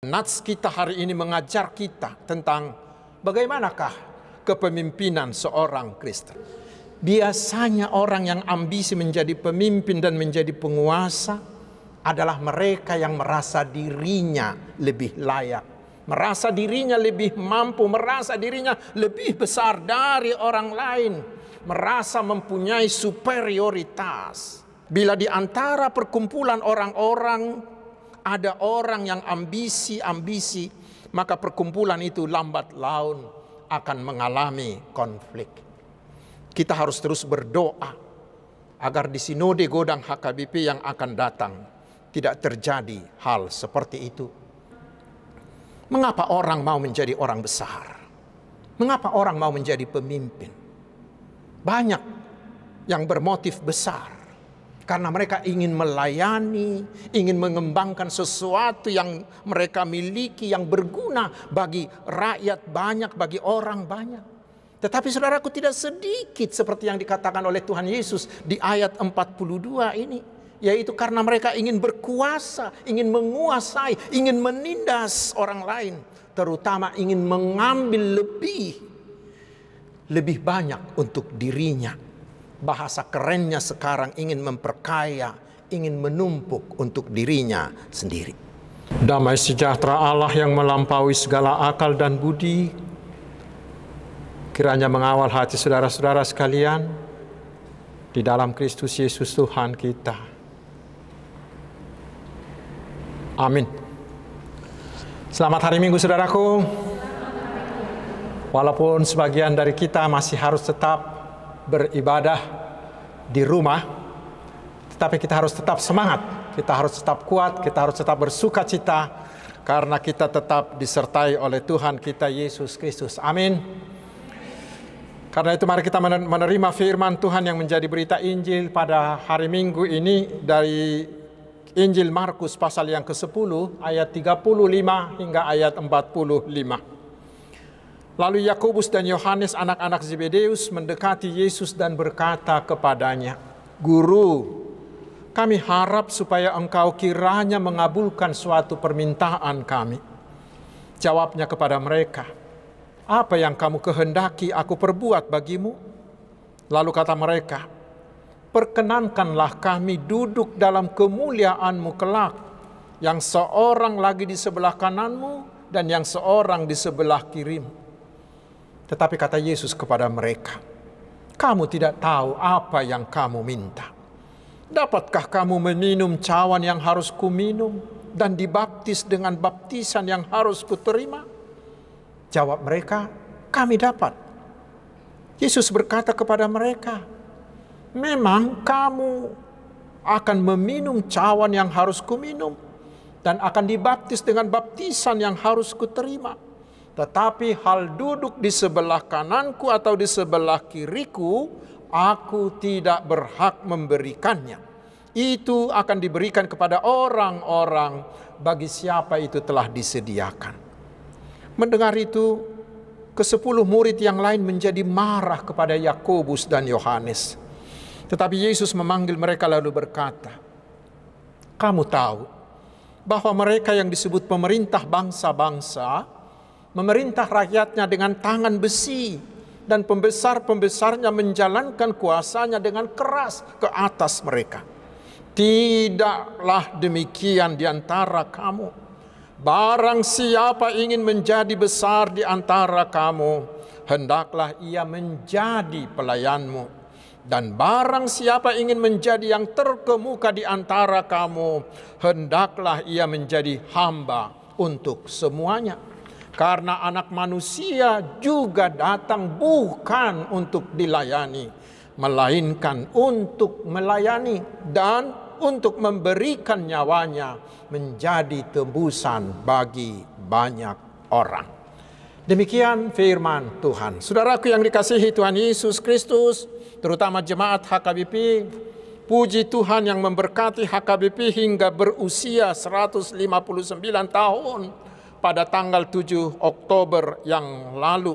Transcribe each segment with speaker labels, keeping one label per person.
Speaker 1: Nats kita hari ini mengajar kita tentang bagaimanakah kepemimpinan seorang Kristen. Biasanya orang yang ambisi menjadi pemimpin dan menjadi penguasa adalah mereka yang merasa dirinya lebih layak, merasa dirinya lebih mampu, merasa dirinya lebih besar dari orang lain, merasa mempunyai superioritas. Bila di antara perkumpulan orang-orang ada orang yang ambisi, maka perkumpulan itu lambat laun akan mengalami konflik. Kita harus terus berdoa agar di sinode Godang HKBP yang akan datang tidak terjadi hal seperti itu. Mengapa orang mau menjadi orang besar? Mengapa orang mau menjadi pemimpin? Banyak yang bermotif besar. Karena mereka ingin melayani, ingin mengembangkan sesuatu yang mereka miliki yang berguna bagi rakyat banyak, bagi orang banyak. Tetapi saudaraku, tidak sedikit seperti yang dikatakan oleh Tuhan Yesus di ayat 42 ini. Yaitu karena mereka ingin berkuasa, ingin menguasai, ingin menindas orang lain. Terutama ingin mengambil lebih banyak untuk dirinya. Bahasa kerennya sekarang ingin memperkaya, ingin menumpuk untuk dirinya sendiri. Damai sejahtera Allah yang melampaui segala akal dan budi kiranya mengawal hati saudara-saudara sekalian di dalam Kristus Yesus Tuhan kita. Amin. Selamat hari Minggu saudaraku. Walaupun sebagian dari kita masih harus tetap beribadah di rumah, tetapi kita harus tetap semangat, kita harus tetap kuat, kita harus tetap bersuka cita, karena kita tetap disertai oleh Tuhan kita Yesus Kristus. Amin. Karena itu mari kita menerima firman Tuhan yang menjadi berita Injil pada hari Minggu ini dari Injil Markus pasal yang ke-10 ayat 35 hingga ayat 45. Lalu Yakobus dan Yohanes anak-anak Zebedeus mendekati Yesus dan berkata kepadanya, "Guru, kami harap supaya engkau kiranya mengabulkan suatu permintaan kami." Jawabnya kepada mereka, "Apa yang kamu kehendaki aku perbuat bagimu?" Lalu kata mereka, "Perkenankanlah kami duduk dalam kemuliaan-Mu kelak, yang seorang lagi di sebelah kananmu dan yang seorang di sebelah kirimu." Tetapi kata Yesus kepada mereka, "Kamu tidak tahu apa yang kamu minta. Dapatkah kamu meminum cawan yang harus kuminum dan dibaptis dengan baptisan yang harus kuterima?" Jawab mereka, "Kami dapat." Yesus berkata kepada mereka, "Memang kamu akan meminum cawan yang harus kuminum dan akan dibaptis dengan baptisan yang harus kuterima. Tetapi hal duduk di sebelah kananku atau di sebelah kiriku, aku tidak berhak memberikannya. Itu akan diberikan kepada orang-orang bagi siapa itu telah disediakan." Mendengar itu, ke-10 murid yang lain menjadi marah kepada Yakobus dan Yohanes. Tetapi Yesus memanggil mereka lalu berkata, "Kamu tahu bahwa mereka yang disebut pemerintah bangsa-bangsa memerintah rakyatnya dengan tangan besi, dan pembesar-pembesarnya menjalankan kuasanya dengan keras ke atas mereka. Tidaklah demikian di antara kamu. Barang siapa ingin menjadi besar di antara kamu, hendaklah ia menjadi pelayanmu. Dan barang siapa ingin menjadi yang terkemuka di antara kamu, hendaklah ia menjadi hamba untuk semuanya. Karena Anak Manusia juga datang bukan untuk dilayani, melainkan untuk melayani dan untuk memberikan nyawanya menjadi tebusan bagi banyak orang." Demikian firman Tuhan. Saudaraku yang dikasihi Tuhan Yesus Kristus, terutama jemaat HKBP, puji Tuhan yang memberkati HKBP hingga berusia 159 tahun. Pada tanggal 7 Oktober yang lalu.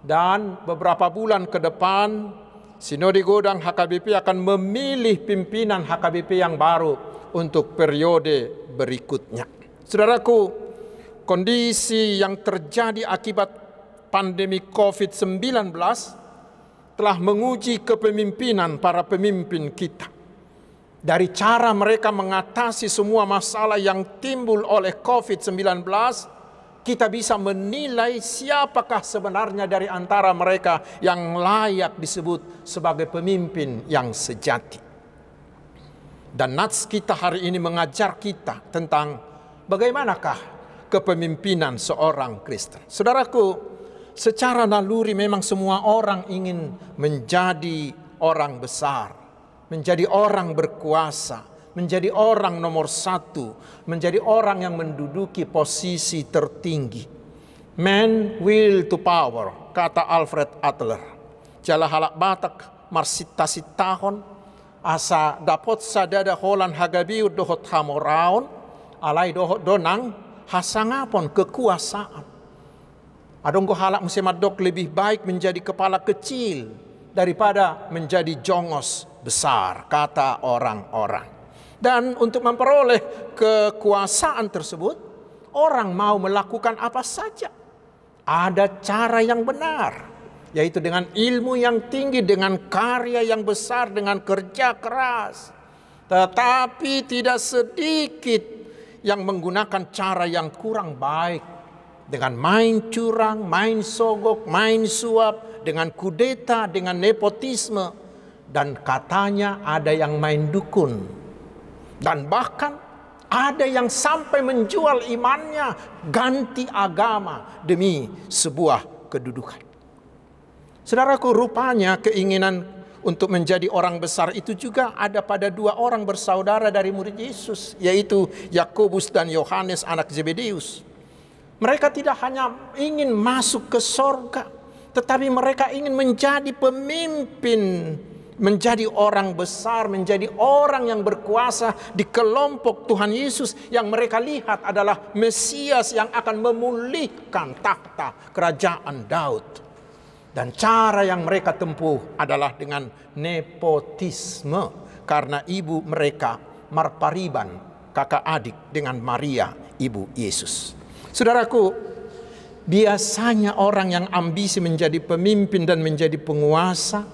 Speaker 1: Dan beberapa bulan ke depan, Sinode Godang HKBP akan memilih pimpinan HKBP yang baru untuk periode berikutnya. Saudaraku, Kondisi yang terjadi akibat pandemi COVID-19 telah menguji kepemimpinan para pemimpin kita. Dari cara mereka mengatasi semua masalah yang timbul oleh COVID-19, kita bisa menilai siapakah sebenarnya dari antara mereka yang layak disebut sebagai pemimpin yang sejati. Dan nats kita hari ini mengajar kita tentang bagaimanakah kepemimpinan seorang Kristen. Saudaraku, secara naluri memang semua orang ingin menjadi orang besar, menjadi orang berkuasa, menjadi orang nomor satu, menjadi orang yang menduduki posisi tertinggi. Man will to power, kata Alfred Adler. Jala halak batak marsitasi tahun, asa dapot sadada holan hagabiu dohot hamoraon, alai dohot donang hasangapon kekuasaan. Adongko halak musemadok lebih baik menjadi kepala kecil daripada menjadi jongos besar, kata orang-orang. Dan untuk memperoleh kekuasaan tersebut, orang mau melakukan apa saja. Ada cara yang benar, yaitu dengan ilmu yang tinggi, dengan karya yang besar, dengan kerja keras. Tetapi tidak sedikit yang menggunakan cara yang kurang baik, dengan main curang, main sogok, main suap, dengan kudeta, dengan nepotisme, dan katanya ada yang main dukun. Dan bahkan ada yang sampai menjual imannya, ganti agama demi sebuah kedudukan. Saudaraku, rupanya keinginan untuk menjadi orang besar itu juga ada pada dua orang bersaudara dari murid Yesus, yaitu Yakobus dan Yohanes anak Zebedeus. Mereka tidak hanya ingin masuk ke sorga, tetapi mereka ingin menjadi pemimpin, menjadi orang besar, menjadi orang yang berkuasa di kelompok Tuhan Yesus yang mereka lihat adalah Mesias yang akan memulihkan takhta kerajaan Daud. Dan cara yang mereka tempuh adalah dengan nepotisme, karena ibu mereka Marpariban, kakak adik dengan Maria, ibu Yesus. Saudaraku, biasanya orang yang ambisi menjadi pemimpin dan menjadi penguasa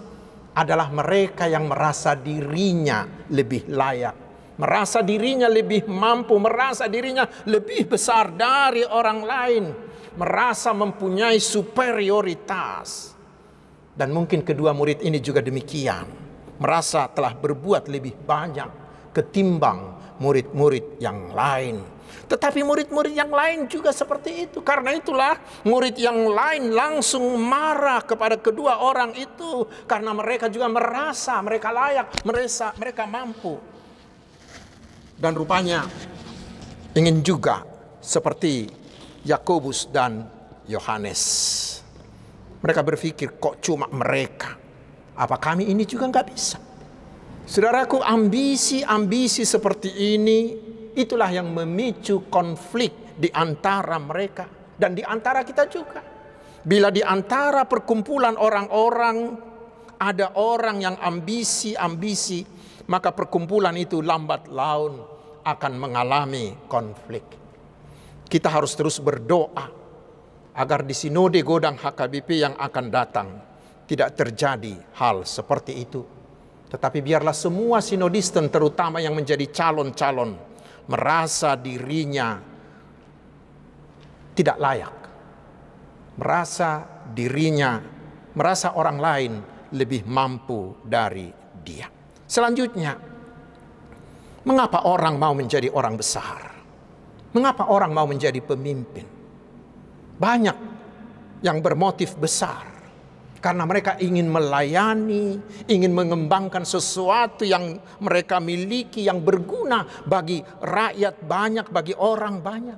Speaker 1: adalah mereka yang merasa dirinya lebih layak, merasa dirinya lebih mampu, merasa dirinya lebih besar dari orang lain, merasa mempunyai superioritas. Dan mungkin kedua murid ini juga demikian, merasa telah berbuat lebih banyak ketimbang murid-murid yang lain. Tetapi murid-murid yang lain juga seperti itu. Karena itulah murid yang lain langsung marah kepada kedua orang itu, karena mereka juga merasa mereka layak, mereka mampu. Dan rupanya ingin juga seperti Yakobus dan Yohanes. Mereka berpikir, kok cuma mereka? Apa kami ini juga nggak bisa? Saudaraku, ambisi seperti ini, itulah yang memicu konflik di antara mereka dan di antara kita juga. Bila di antara perkumpulan orang-orang ada orang yang ambisi, maka perkumpulan itu lambat laun akan mengalami konflik. Kita harus terus berdoa agar di sinode Godang HKBP yang akan datang tidak terjadi hal seperti itu. Tetapi biarlah semua sinodisten, terutama yang menjadi calon-calon, merasa dirinya tidak layak, merasa orang lain lebih mampu dari dia. Selanjutnya, mengapa orang mau menjadi orang besar? Mengapa orang mau menjadi pemimpin? Banyak yang bermotif besar, karena mereka ingin melayani, ingin mengembangkan sesuatu yang mereka miliki yang berguna bagi rakyat banyak, bagi orang banyak.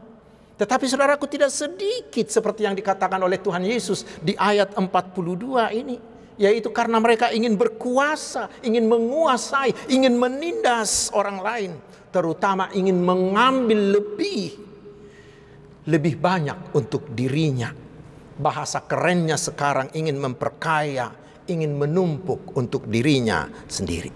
Speaker 1: Tetapi saudaraku, tidak sedikit seperti yang dikatakan oleh Tuhan Yesus di ayat 42 ini, yaitu karena mereka ingin berkuasa, ingin menguasai, ingin menindas orang lain, terutama ingin mengambil lebih banyak untuk dirinya. Bahasa kerennya sekarang ingin memperkaya, ingin menumpuk untuk dirinya sendiri.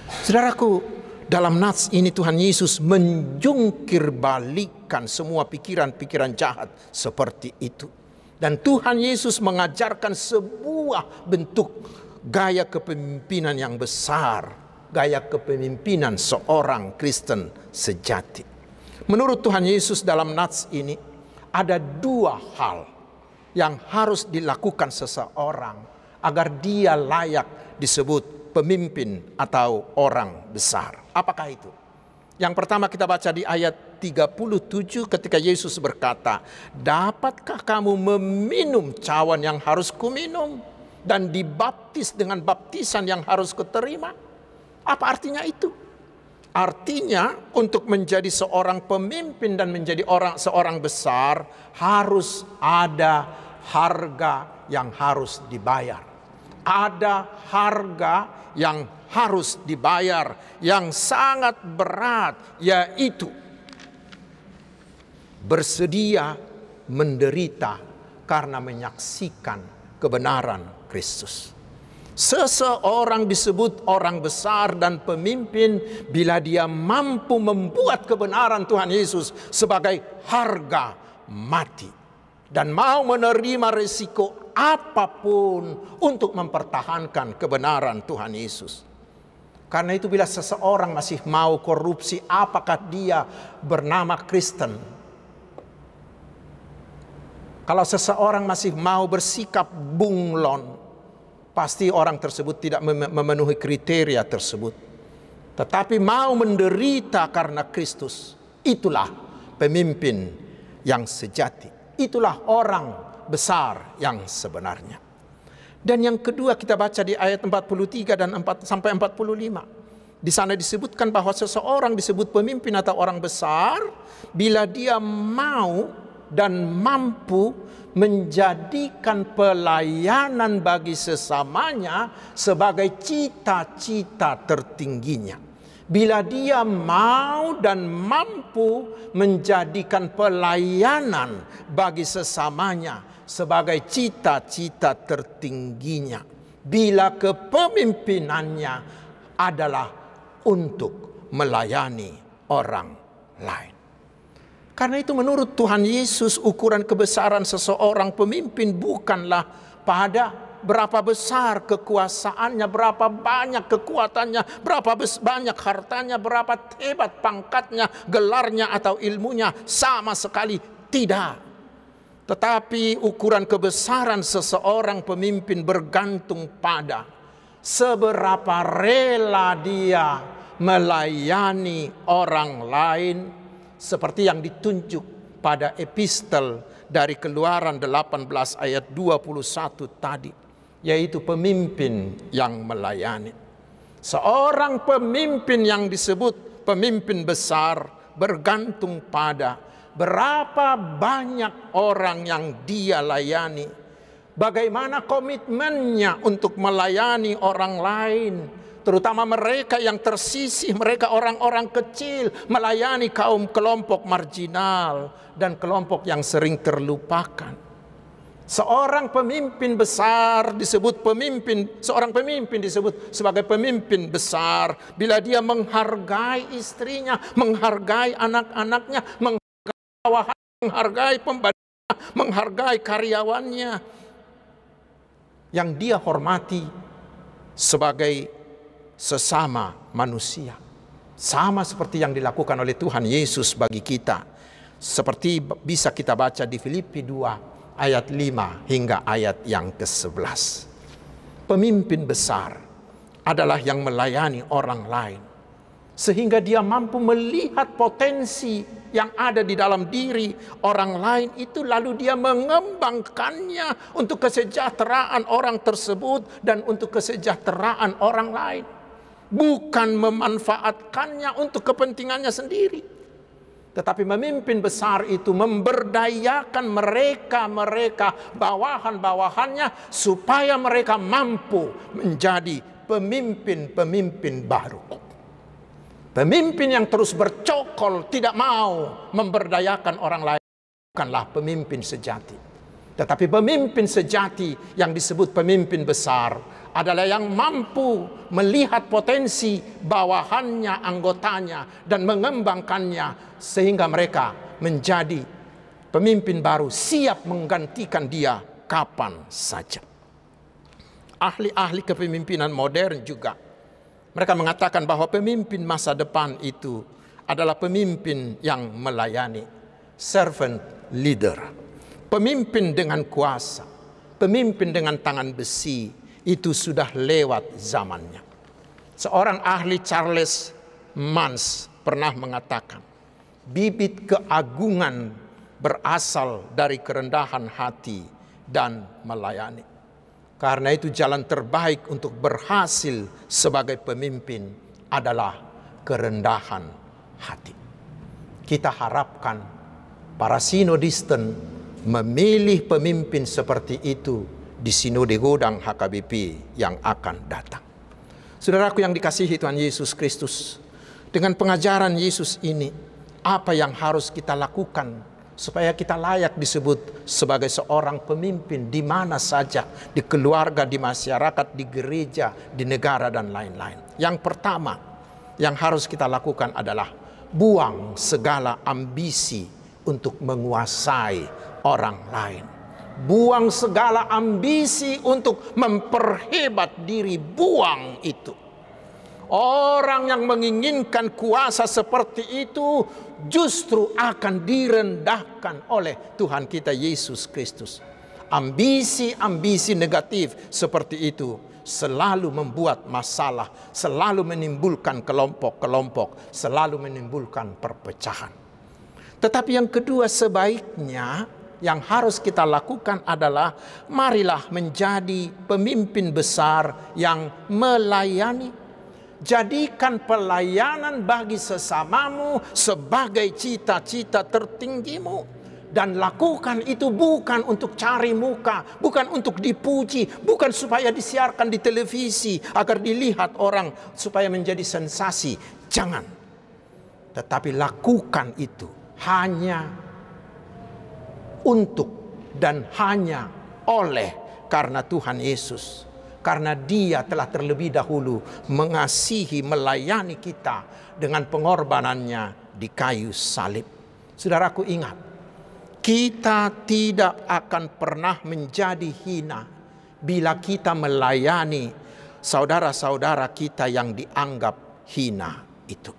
Speaker 1: Saudaraku, Dalam nats ini Tuhan Yesus menjungkir balikkan semua pikiran-pikiran jahat seperti itu. Dan Tuhan Yesus mengajarkan sebuah bentuk gaya kepemimpinan yang besar, gaya kepemimpinan seorang Kristen sejati. Menurut Tuhan Yesus dalam nats ini ada dua hal yang harus dilakukan seseorang agar dia layak disebut pemimpin atau orang besar. Apakah itu? Yang pertama kita baca di ayat 37 ketika Yesus berkata, "Dapatkah kamu meminum cawan yang harus kuminum dan dibaptis dengan baptisan yang harus kuterima?" Apa artinya itu? Artinya untuk menjadi seorang pemimpin dan menjadi seorang besar harus ada harga yang harus dibayar. Ada harga yang harus dibayar yang sangat berat, yaitu bersedia menderita karena menyaksikan kebenaran Kristus. Seseorang disebut orang besar dan pemimpin bila dia mampu membuat kebenaran Tuhan Yesus sebagai harga mati dan mau menerima risiko apapun untuk mempertahankan kebenaran Tuhan Yesus. Karena itu bila seseorang masih mau korupsi, apakah dia bernama Kristen? Kalau seseorang masih mau bersikap bunglon, pasti orang tersebut tidak memenuhi kriteria tersebut. Tetapi mau menderita karena Kristus, itulah pemimpin yang sejati. Itulah orang besar yang sebenarnya. Dan yang kedua kita baca di ayat 43 dan 4 sampai 45. Di sana disebutkan bahwa seseorang disebut pemimpin atau orang besar bila dia mau dan mampu menjadikan pelayanan bagi sesamanya sebagai cita-cita tertingginya. Bila dia mau dan mampu menjadikan pelayanan bagi sesamanya sebagai cita-cita tertingginya. Bila kepemimpinannya adalah untuk melayani orang lain. Karena itu menurut Tuhan Yesus ukuran kebesaran seseorang pemimpin bukanlah pada berapa besar kekuasaannya, berapa banyak kekuatannya, berapa banyak hartanya, berapa hebat pangkatnya, gelarnya atau ilmunya. Sama sekali tidak. Tetapi ukuran kebesaran seseorang pemimpin bergantung pada seberapa rela dia melayani orang lain, seperti yang ditunjuk pada epistel dari Keluaran 18 ayat 21 tadi, yaitu pemimpin yang melayani. Seorang pemimpin yang disebut pemimpin besar bergantung pada berapa banyak orang yang dia layani, bagaimana komitmennya untuk melayani orang lain, terutama mereka yang tersisih, mereka orang-orang kecil, melayani kelompok marginal dan kelompok yang sering terlupakan. Seorang pemimpin besar disebut pemimpin, seorang pemimpin disebut sebagai pemimpin besar bila dia menghargai istrinya, menghargai anak-anaknya, menghargai pembantunya, menghargai karyawannya yang dia hormati sebagai sesama manusia. Sama seperti yang dilakukan oleh Tuhan Yesus bagi kita. Seperti bisa kita baca di Filipi 2 ayat 5 hingga ayat yang ke-11. Pemimpin besar adalah yang melayani orang lain, sehingga dia mampu melihat potensi yang ada di dalam diri orang lain itu, lalu dia mengembangkannya untuk kesejahteraan orang tersebut dan untuk kesejahteraan orang lain. Bukan memanfaatkannya untuk kepentingannya sendiri. Tetapi pemimpin besar itu memberdayakan mereka bawahan-bawahannya supaya mereka mampu menjadi pemimpin-pemimpin baru. Pemimpin yang terus bercokol tidak mau memberdayakan orang lain bukanlah pemimpin sejati. Tetapi pemimpin sejati yang disebut pemimpin besar adalah yang mampu melihat potensi bawahannya, anggotanya, dan mengembangkannya sehingga mereka menjadi pemimpin baru siap menggantikan dia kapan saja. Ahli-ahli kepemimpinan modern juga mereka mengatakan bahwa pemimpin masa depan itu adalah pemimpin yang melayani, servant leader. Pemimpin dengan kuasa, pemimpin dengan tangan besi, itu sudah lewat zamannya. Seorang ahli, Charles Mans, pernah mengatakan, bibit keagungan berasal dari kerendahan hati dan melayani. Karena itu jalan terbaik untuk berhasil sebagai pemimpin adalah kerendahan hati. Kita harapkan para sinodisten memilih pemimpin seperti itu di Sinode Godang HKBP yang akan datang. Saudaraku yang dikasihi Tuhan Yesus Kristus, dengan pengajaran Yesus ini, apa yang harus kita lakukan supaya kita layak disebut sebagai seorang pemimpin di mana saja, di keluarga, di masyarakat, di gereja, di negara, dan lain-lain. Yang pertama yang harus kita lakukan adalah buang segala ambisi untuk menguasai orang lain. Buang segala ambisi untuk memperhebat diri, buang itu. Orang yang menginginkan kuasa seperti itu justru akan direndahkan oleh Tuhan kita Yesus Kristus. Ambisi-ambisi negatif seperti itu selalu membuat masalah, selalu menimbulkan kelompok-kelompok, selalu menimbulkan perpecahan. Tetapi yang kedua, sebaiknya yang harus kita lakukan adalah marilah menjadi pemimpin besar yang melayani. Jadikan pelayanan bagi sesamamu sebagai cita-cita tertinggimu. Dan lakukan itu bukan untuk cari muka, bukan untuk dipuji, bukan supaya disiarkan di televisi agar dilihat orang supaya menjadi sensasi. Jangan. Tetapi lakukan itu hanya untuk dan hanya oleh karena Tuhan Yesus. Karena Dia telah terlebih dahulu mengasihi, melayani kita dengan pengorbanannya di kayu salib. Saudaraku, ingat, kita tidak akan pernah menjadi hina bila kita melayani saudara-saudara kita yang dianggap hina itu.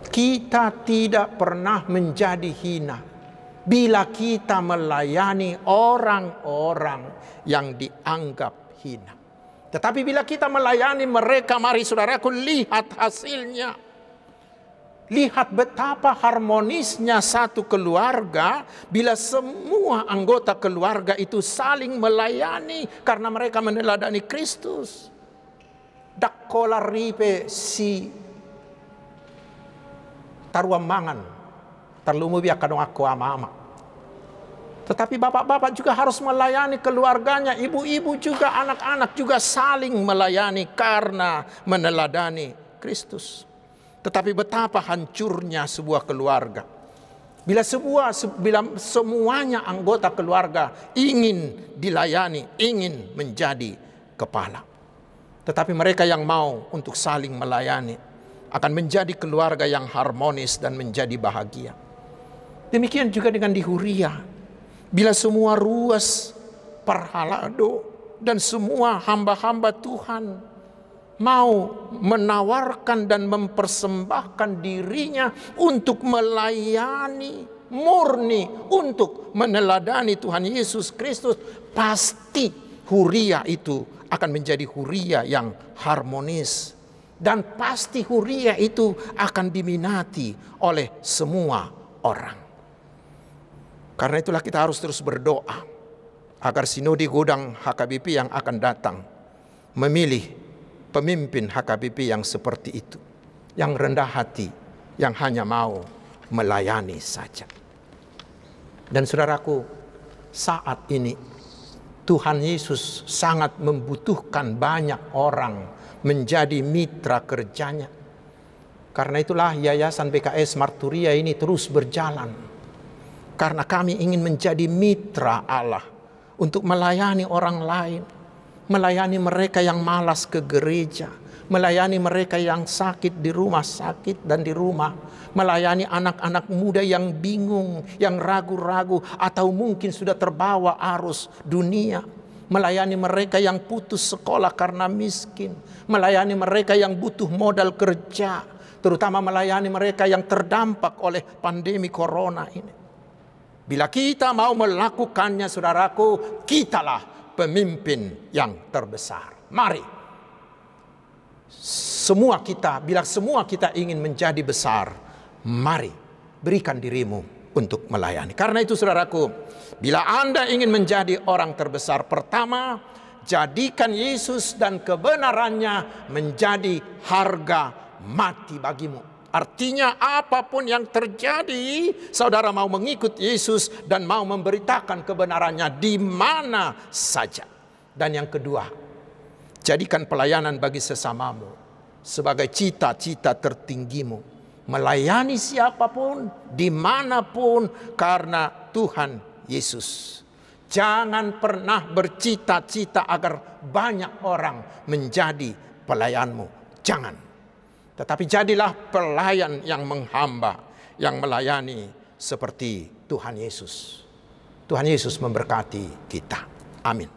Speaker 1: Kita tidak pernah menjadi hina bila kita melayani orang-orang yang dianggap hina. Tetapi bila kita melayani mereka, mari saudaraku lihat hasilnya. Lihat betapa harmonisnya satu keluarga bila semua anggota keluarga itu saling melayani karena mereka meneladani Kristus. Dakkola ripe si taruang mangan, terlumu biak kadang aku ama-ama. Tetapi bapak-bapak juga harus melayani keluarganya, ibu-ibu juga, anak-anak juga saling melayani karena meneladani Kristus. Tetapi betapa hancurnya sebuah keluarga bila semuanya anggota keluarga ingin dilayani, ingin menjadi kepala. Tetapi mereka yang mau untuk saling melayani akan menjadi keluarga yang harmonis dan menjadi bahagia. Demikian juga dengan di Huria. Bila semua ruas Parhalado dan semua hamba-hamba Tuhan mau menawarkan dan mempersembahkan dirinya untuk melayani murni, untuk meneladani Tuhan Yesus Kristus, pasti Huria itu akan menjadi Huria yang harmonis. Dan pasti Huria itu akan diminati oleh semua orang. Karena itulah kita harus terus berdoa agar Sinode Godang HKBP yang akan datang memilih pemimpin HKBP yang seperti itu, yang rendah hati, yang hanya mau melayani saja. Dan saudaraku, saat ini Tuhan Yesus sangat membutuhkan banyak orang menjadi mitra kerjanya. Karena itulah Yayasan BKS Marturia ini terus berjalan. Karena kami ingin menjadi mitra Allah untuk melayani orang lain, melayani mereka yang malas ke gereja, melayani mereka yang sakit di rumah sakit dan di rumah, melayani anak-anak muda yang bingung, yang ragu-ragu, atau mungkin sudah terbawa arus dunia, melayani mereka yang putus sekolah karena miskin, melayani mereka yang butuh modal kerja, terutama melayani mereka yang terdampak oleh pandemi corona ini. Bila kita mau melakukannya, saudaraku, kitalah pemimpin yang terbesar. Mari, bila semua kita ingin menjadi besar, mari berikan dirimu untuk melayani. Karena itu, saudaraku, bila Anda ingin menjadi orang terbesar, pertama, jadikan Yesus dan kebenarannya menjadi harga mati bagimu. Artinya apapun yang terjadi, saudara mau mengikut Yesus dan mau memberitakan kebenarannya di mana saja. Dan yang kedua, jadikan pelayanan bagi sesamamu sebagai cita-cita tertinggimu. Melayani siapapun, dimanapun, karena Tuhan Yesus. Jangan pernah bercita-cita agar banyak orang menjadi pelayanmu. Jangan. Tetapi jadilah pelayan yang menghamba, yang melayani seperti Tuhan Yesus. Tuhan Yesus memberkati kita. Amin.